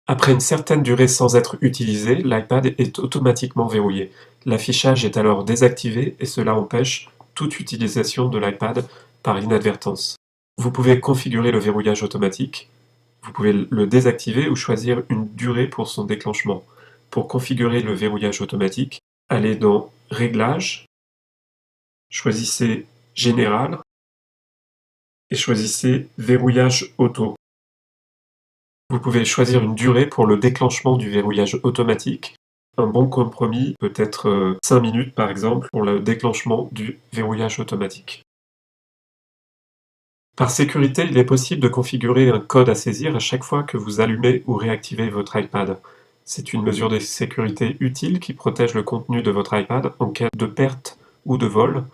Après une certaine durée sans être utilisé, l'iPad est automatiquement verrouillé. L'affichage est alors désactivé et cela empêche toute utilisation de l'iPad par inadvertance. Vous pouvez configurer le verrouillage automatique, vous pouvez le désactiver ou choisir une durée pour son déclenchement. Pour configurer le verrouillage automatique, allez dans Réglages, choisissez Général et choisissez Verrouillage auto. Vous pouvez choisir une durée pour le déclenchement du verrouillage automatique. Un bon compromis peut être 5 minutes par exemple pour le déclenchement du verrouillage automatique. Par sécurité, il est possible de configurer un code à saisir à chaque fois que vous allumez ou réactivez votre iPad. C'est une mesure de sécurité utile qui protège le contenu de votre iPad en cas de perte ou de vol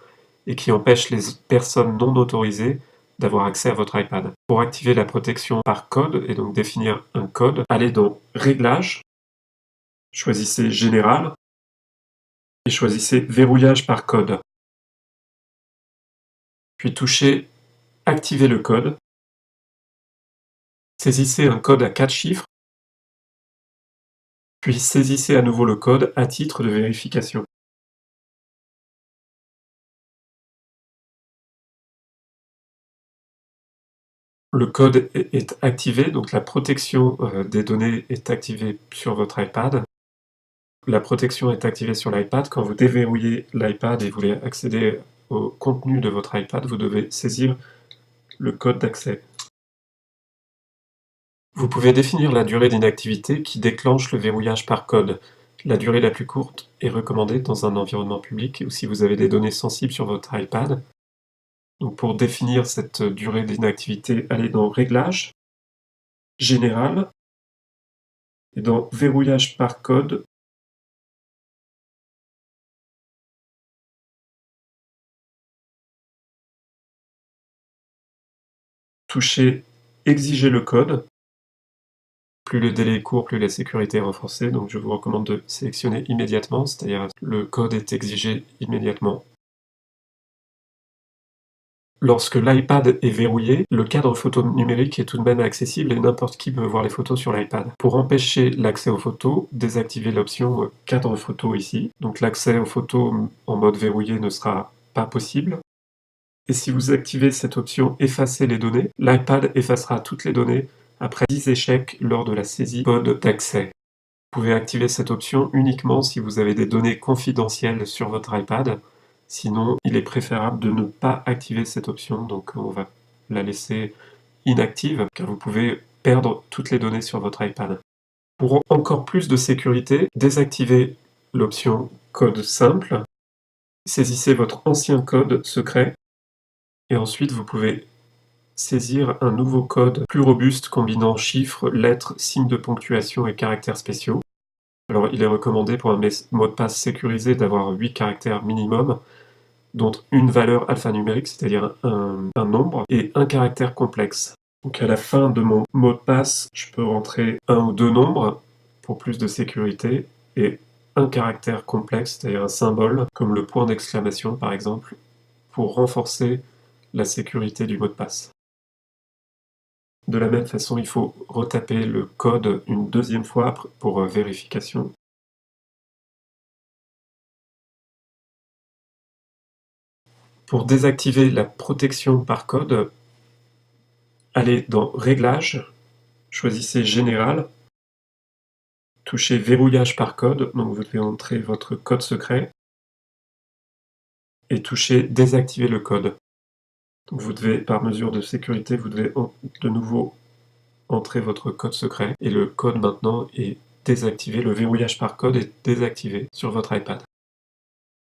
et qui empêche les personnes non autorisées d'avoir accès à votre iPad. Pour activer la protection par code et donc définir un code, allez dans Réglages, choisissez Général et choisissez Verrouillage par code. Puis touchez Activer le code. Saisissez un code à 4 chiffres, puis saisissez à nouveau le code à titre de vérification. Le code est activé, donc la protection des données est activée sur votre iPad. La protection est activée sur l'iPad. Quand vous déverrouillez l'iPad et vous voulez accéder au contenu de votre iPad, vous devez saisir le code d'accès. Vous pouvez définir la durée d'inactivité qui déclenche le verrouillage par code. La durée la plus courte est recommandée dans un environnement public ou si vous avez des données sensibles sur votre iPad. Donc pour définir cette durée d'inactivité, allez dans Réglages, Général, et dans Verrouillage par code, touchez Exiger le code. Plus le délai est court, plus la sécurité est renforcée, donc je vous recommande de sélectionner immédiatement, c'est-à-dire le code est exigé immédiatement. Lorsque l'iPad est verrouillé, le cadre photo numérique est tout de même accessible et n'importe qui peut voir les photos sur l'iPad. Pour empêcher l'accès aux photos, désactivez l'option cadre photo ici. Donc l'accès aux photos en mode verrouillé ne sera pas possible. Et si vous activez cette option effacer les données, l'iPad effacera toutes les données après 10 échecs lors de la saisie code d'accès. Vous pouvez activer cette option uniquement si vous avez des données confidentielles sur votre iPad. Sinon, il est préférable de ne pas activer cette option, donc on va la laisser inactive, car vous pouvez perdre toutes les données sur votre iPad. Pour encore plus de sécurité, désactivez l'option code simple, saisissez votre ancien code secret, et ensuite vous pouvez saisir un nouveau code plus robuste combinant chiffres, lettres, signes de ponctuation et caractères spéciaux. Alors il est recommandé pour un mot de passe sécurisé d'avoir 8 caractères minimum, dont une valeur alphanumérique, c'est-à-dire un nombre, et un caractère complexe. Donc à la fin de mon mot de passe, je peux rentrer un ou deux nombres pour plus de sécurité, et un caractère complexe, c'est-à-dire un symbole, comme le point d'exclamation par exemple, pour renforcer la sécurité du mot de passe. De la même façon, il faut retaper le code une deuxième fois pour vérification. Pour désactiver la protection par code, allez dans Réglages, choisissez Général, touchez Verrouillage par code, donc vous devez entrer votre code secret, et touchez Désactiver le code. Donc vous devez, par mesure de sécurité, vous devez de nouveau entrer votre code secret, et le code maintenant est désactivé, le verrouillage par code est désactivé sur votre iPad.